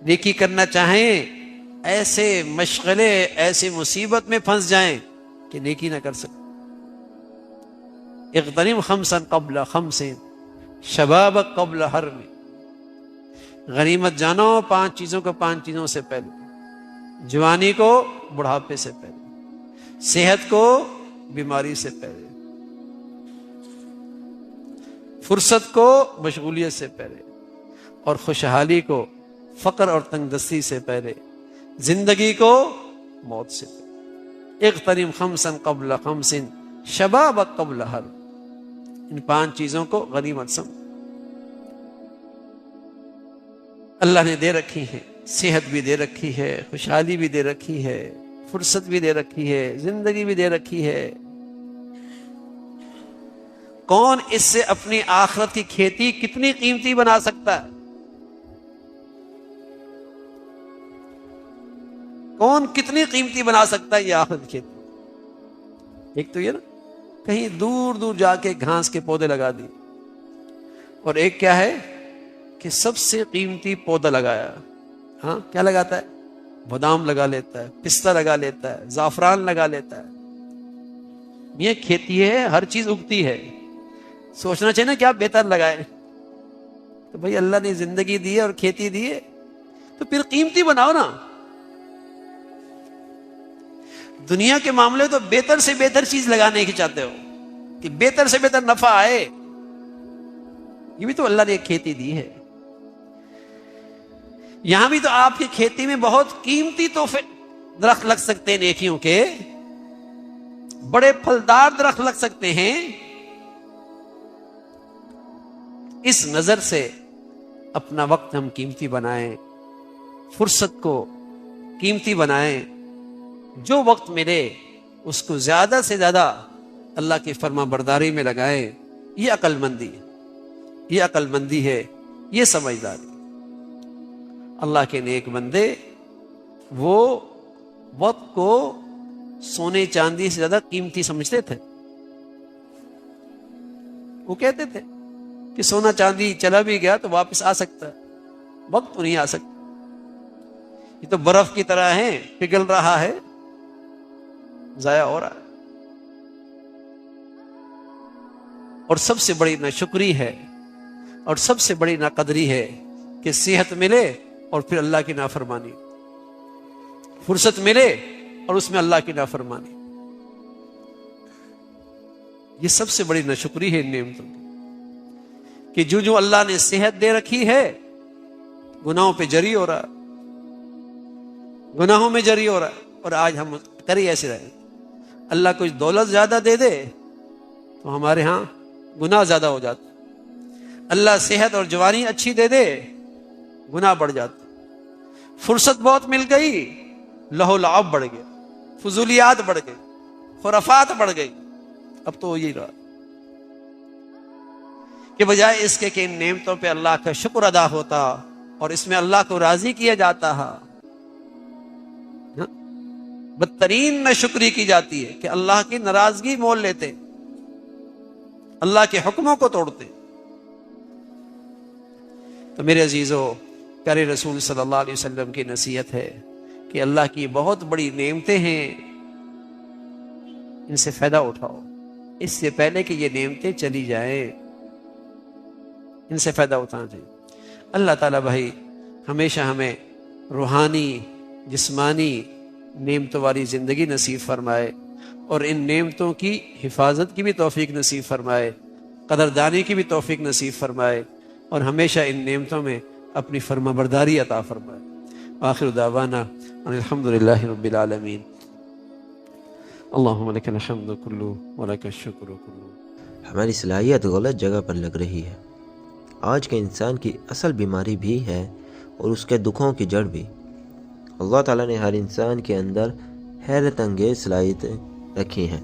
نیکی کرنا چاہیں ایسے مشغلے ایسی مصیبت میں پھنس جائیں کہ نیکی نہ کر سکے. اغتنم خمسا قبل خمس شباب قبل حرم، غنیمت جانو 5 چیزوں کو 5 چیزوں سے پہلے، جوانی کو بڑھاپے سے پہلے، صحت کو بیماری سے پہلے، فرصت کو مشغولیت سے پہلے، اور خوشحالی کو فقر اور تنگ دستی سے پہلے، زندگی کو موت سے پہلے. اغتنم خمسا قبل خمس شباب قبل حرم، ان 5 چیزوں کو غنیمت سمجھ. اللہ نے دے رکھی ہے، صحت بھی دے رکھی ہے، خوشحالی بھی دے رکھی ہے، فرصت بھی دے رکھی ہے، زندگی بھی دے رکھی ہے. کون اس سے اپنی آخرت کی کھیتی کتنی قیمتی بنا سکتا ہے؟ کون کتنی قیمتی بنا سکتا ہے یہ آخرت کی کھیتی؟ ایک تو یہ نا کہیں دور دور جا کے گھاس کے پودے لگا دی، اور ایک کیا ہے کہ سب سے قیمتی پودا لگایا ہاں کیا لگاتا ہے؟ بادام لگا لیتا ہے، پستہ لگا لیتا ہے، زعفران لگا لیتا ہے. یہ کھیتی ہے، ہر چیز اگتی ہے. سوچنا چاہیے نا کیا بہتر لگائے. تو بھائی اللہ نے زندگی دی ہے اور کھیتی دی ہے تو پھر قیمتی بناؤ نا. دنیا کے معاملے تو بہتر سے بہتر چیز لگانے کی چاہتے ہو کہ بہتر سے بہتر نفع آئے. یہ بھی تو اللہ نے ایک کھیتی دی ہے. یہاں بھی تو آپ کی کھیتی میں بہت قیمتی تحفے درخت لگ سکتے ہیں، نیکیوں کے بڑے پھلدار درخت لگ سکتے ہیں. اس نظر سے اپنا وقت ہم قیمتی بنائیں، فرصت کو قیمتی بنائیں. جو وقت ملے اس کو زیادہ سے زیادہ اللہ کی فرما برداری میں لگائیں. یہ عقل مندی ہے، یہ عقل مندی ہے، یہ سمجھداری. اللہ کے نیک بندے وہ وقت کو سونے چاندی سے زیادہ قیمتی سمجھتے تھے. وہ کہتے تھے کہ سونا چاندی چلا بھی گیا تو واپس آ سکتا ہے، وقت تو نہیں آ سکتا. یہ تو برف کی طرح ہے، پگھل رہا ہے، ضائع ہو رہا ہے. اور سب سے بڑی ناشکری ہے اور سب سے بڑی ناقدری ہے کہ صحت ملے اور پھر اللہ کی نافرمانی، فرصت ملے اور اس میں اللہ کی نافرمانی. یہ سب سے بڑی ناشکری ہے ان نعمتوں کی کہ جو اللہ نے صحت دے رکھی ہے گناہوں پہ جری ہو رہا، گناہوں میں جری ہو رہا. اور آج ہم کری ایسے رہے. اللہ کچھ دولت زیادہ دے دے تو ہمارے ہاں گناہ زیادہ ہو جاتا. اللہ صحت اور جوانی اچھی دے دے گناہ بڑھ جاتا. فرصت بہت مل گئی، لہو لعب بڑھ گیا، فضولیات بڑھ گئی، خرافات بڑھ گئی. اب تو یہی رہا کہ بجائے اس کے کہ ان نعمتوں پہ اللہ کا شکر ادا ہوتا اور اس میں اللہ کو راضی کیا جاتا ہے، بدترین ناشکری کی جاتی ہے کہ اللہ کی ناراضگی مول لیتے، اللہ کے حکموں کو توڑتے. تو میرے عزیزو، پیارے رسول صلی اللہ علیہ وسلم کی نصیحت ہے کہ اللہ کی بہت بڑی نعمتیں ہیں، ان سے فائدہ اٹھاؤ اس سے پہلے کہ یہ نعمتیں چلی جائیں. ان سے فائدہ اٹھانا چاہیے. اللہ تعالیٰ بھائی ہمیشہ ہمیں روحانی جسمانی نعمتوں والی زندگی نصیب فرمائے اور ان نعمتوں کی حفاظت کی بھی توفیق نصیب فرمائے، قدردانی کی بھی توفیق نصیب فرمائے اور ہمیشہ ان نعمتوں میں اپنی فرما برداری عطا فرمائے. آخر دعوانا ان الحمدللہ رب العالمین. اللہم لک الحمد کلو ولک الشکر کلو. ہماری صلاحیت غلط جگہ پر لگ رہی ہے. آج کے انسان کی اصل بیماری بھی ہے اور اس کے دکھوں کی جڑ بھی. اللہ تعالیٰ نے ہر انسان کے اندر حیرت انگیز صلاحیتیں رکھی ہیں.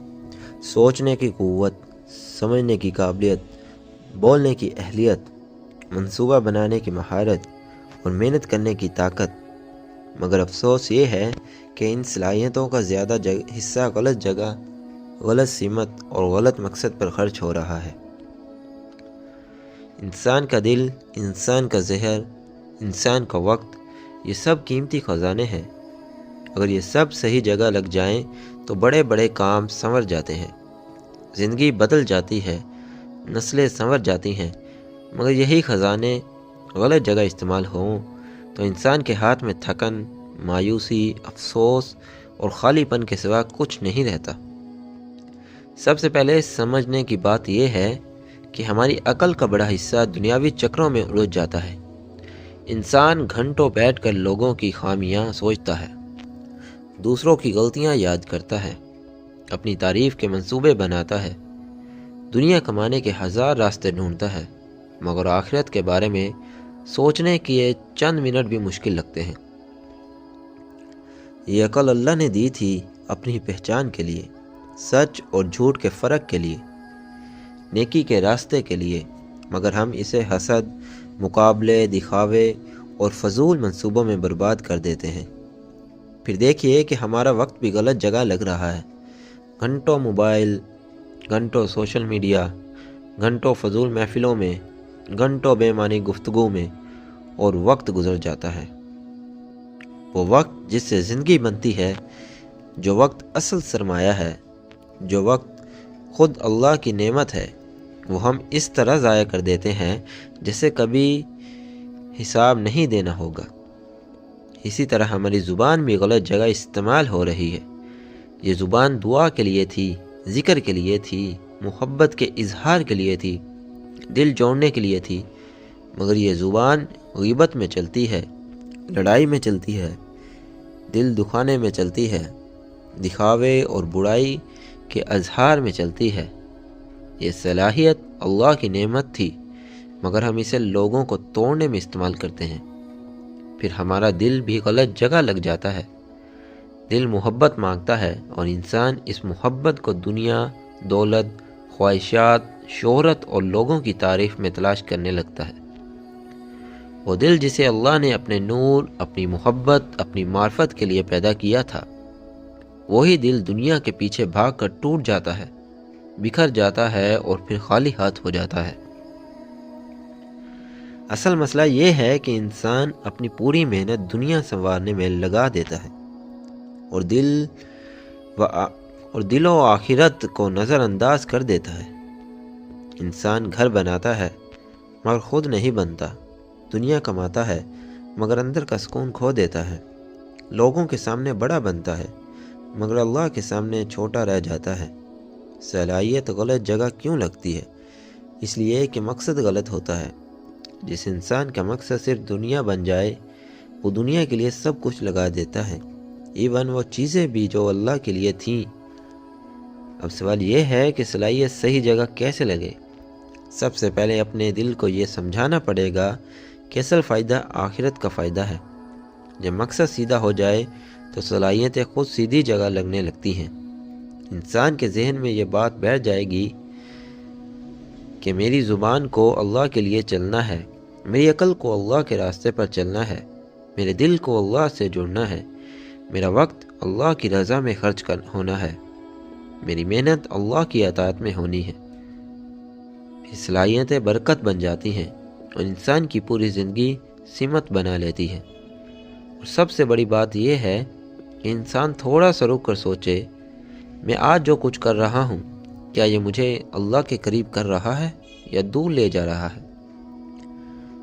سوچنے کی قوت، سمجھنے کی قابلیت، بولنے کی اہلیت، منصوبہ بنانے کی مہارت اور محنت کرنے کی طاقت. مگر افسوس یہ ہے کہ ان صلاحیتوں کا زیادہ حصہ غلط جگہ، غلط سمت اور غلط مقصد پر خرچ ہو رہا ہے. انسان کا دل، انسان کا ذہن، انسان کا وقت، یہ سب قیمتی خزانے ہیں. اگر یہ سب صحیح جگہ لگ جائیں تو بڑے بڑے کام سنور جاتے ہیں، زندگی بدل جاتی ہے، نسلیں سنور جاتی ہیں. مگر یہی خزانے غلط جگہ استعمال ہوں تو انسان کے ہاتھ میں تھکن، مایوسی، افسوس اور خالی پن کے سوا کچھ نہیں رہتا. سب سے پہلے سمجھنے کی بات یہ ہے کہ ہماری عقل کا بڑا حصہ دنیاوی چکروں میں الجھ جاتا ہے. انسان گھنٹوں بیٹھ کر لوگوں کی خامیاں سوچتا ہے، دوسروں کی غلطیاں یاد کرتا ہے، اپنی تعریف کے منصوبے بناتا ہے، دنیا کمانے کے ہزار راستے ڈھونڈتا ہے، مگر آخرت کے بارے میں سوچنے کے چند منٹ بھی مشکل لگتے ہیں. یہ عقل اللہ نے دی تھی اپنی پہچان کے لیے، سچ اور جھوٹ کے فرق کے لیے، نیکی کے راستے کے لیے. مگر ہم اسے حسد، مقابلے، دکھاوے اور فضول منصوبوں میں برباد کر دیتے ہیں. پھر دیکھیے کہ ہمارا وقت بھی غلط جگہ لگ رہا ہے. گھنٹوں موبائل، گھنٹوں سوشل میڈیا، گھنٹوں فضول محفلوں میں، گھنٹوں بے معنی گفتگو میں اور وقت گزر جاتا ہے. وہ وقت جس سے زندگی بنتی ہے، جو وقت اصل سرمایہ ہے، جو وقت خود اللہ کی نعمت ہے، وہ ہم اس طرح ضائع کر دیتے ہیں جیسے کبھی حساب نہیں دینا ہوگا۔ اسی طرح ہماری زبان بھی غلط جگہ استعمال ہو رہی ہے۔ یہ زبان دعا کے لیے تھی، ذکر کے لیے تھی، محبت کے اظہار کے لیے تھی، دل جوڑنے کے لیے تھی، مگر یہ زبان غیبت میں چلتی ہے، لڑائی میں چلتی ہے، دل دکھانے میں چلتی ہے، دکھاوے اور برائی کے اظہار میں چلتی ہے۔ یہ صلاحیت اللہ کی نعمت تھی، مگر ہم اسے لوگوں کو توڑنے میں استعمال کرتے ہیں۔ پھر ہمارا دل بھی غلط جگہ لگ جاتا ہے۔ دل محبت مانگتا ہے اور انسان اس محبت کو دنیا، دولت، خواہشات، شہرت اور لوگوں کی تعریف میں تلاش کرنے لگتا ہے۔ وہ دل جسے اللہ نے اپنے نور، اپنی محبت، اپنی معرفت کے لیے پیدا کیا تھا، وہی دل دنیا کے پیچھے بھاگ کر ٹوٹ جاتا ہے، بکھر جاتا ہے اور پھر خالی ہاتھ ہو جاتا ہے۔ اصل مسئلہ یہ ہے کہ انسان اپنی پوری محنت دنیا سنوارنے میں لگا دیتا ہے اور دل و آخرت کو نظر انداز کر دیتا ہے۔ انسان گھر بناتا ہے مگر خود نہیں بنتا، دنیا کماتا ہے مگر اندر کا سکون کھو دیتا ہے، لوگوں کے سامنے بڑا بنتا ہے مگر اللہ کے سامنے چھوٹا رہ جاتا ہے۔ صلاحیت غلط جگہ کیوں لگتی ہے؟ اس لیے کہ مقصد غلط ہوتا ہے۔ جس انسان کا مقصد صرف دنیا بن جائے، وہ دنیا کے لیے سب کچھ لگا دیتا ہے، ایون وہ چیزیں بھی جو اللہ کے لیے تھیں۔ اب سوال یہ ہے کہ صلاحیت صحیح جگہ کیسے لگے؟ سب سے پہلے اپنے دل کو یہ سمجھانا پڑے گا کہ اصل فائدہ آخرت کا فائدہ ہے۔ جب مقصد سیدھا ہو جائے تو صلاحیتیں خود سیدھی جگہ لگنے لگتی ہیں۔ انسان کے ذہن میں یہ بات بیٹھ جائے گی کہ میری زبان کو اللہ کے لیے چلنا ہے، میری عقل کو اللہ کے راستے پر چلنا ہے، میرے دل کو اللہ سے جڑنا ہے، میرا وقت اللہ کی رضا میں خرچ ہونا ہے، میری محنت اللہ کی اطاعت میں ہونی ہے۔ صلاحیتیں برکت بن جاتی ہیں اور انسان کی پوری زندگی سمت بنا لیتی ہے۔ اور سب سے بڑی بات یہ ہے کہ انسان تھوڑا سا رک کر سوچے، میں آج جو کچھ کر رہا ہوں، کیا یہ مجھے اللہ کے قریب کر رہا ہے یا دور لے جا رہا ہے؟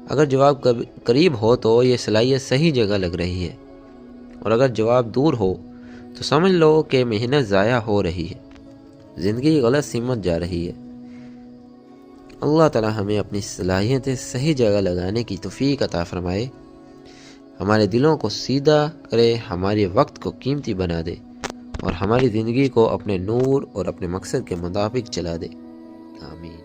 اگر جواب قریب ہو تو یہ صلاحیت صحیح جگہ لگ رہی ہے، اور اگر جواب دور ہو تو سمجھ لو کہ محنت ضائع ہو رہی ہے، زندگی غلط سمت جا رہی ہے۔ اللہ تعالی ہمیں اپنی صلاحیتیں صحیح جگہ لگانے کی توفیق عطا فرمائے، ہمارے دلوں کو سیدھا کرے، ہمارے وقت کو قیمتی بنا دے اور ہماری زندگی کو اپنے نور اور اپنے مقصد کے مطابق چلا دے۔ آمین۔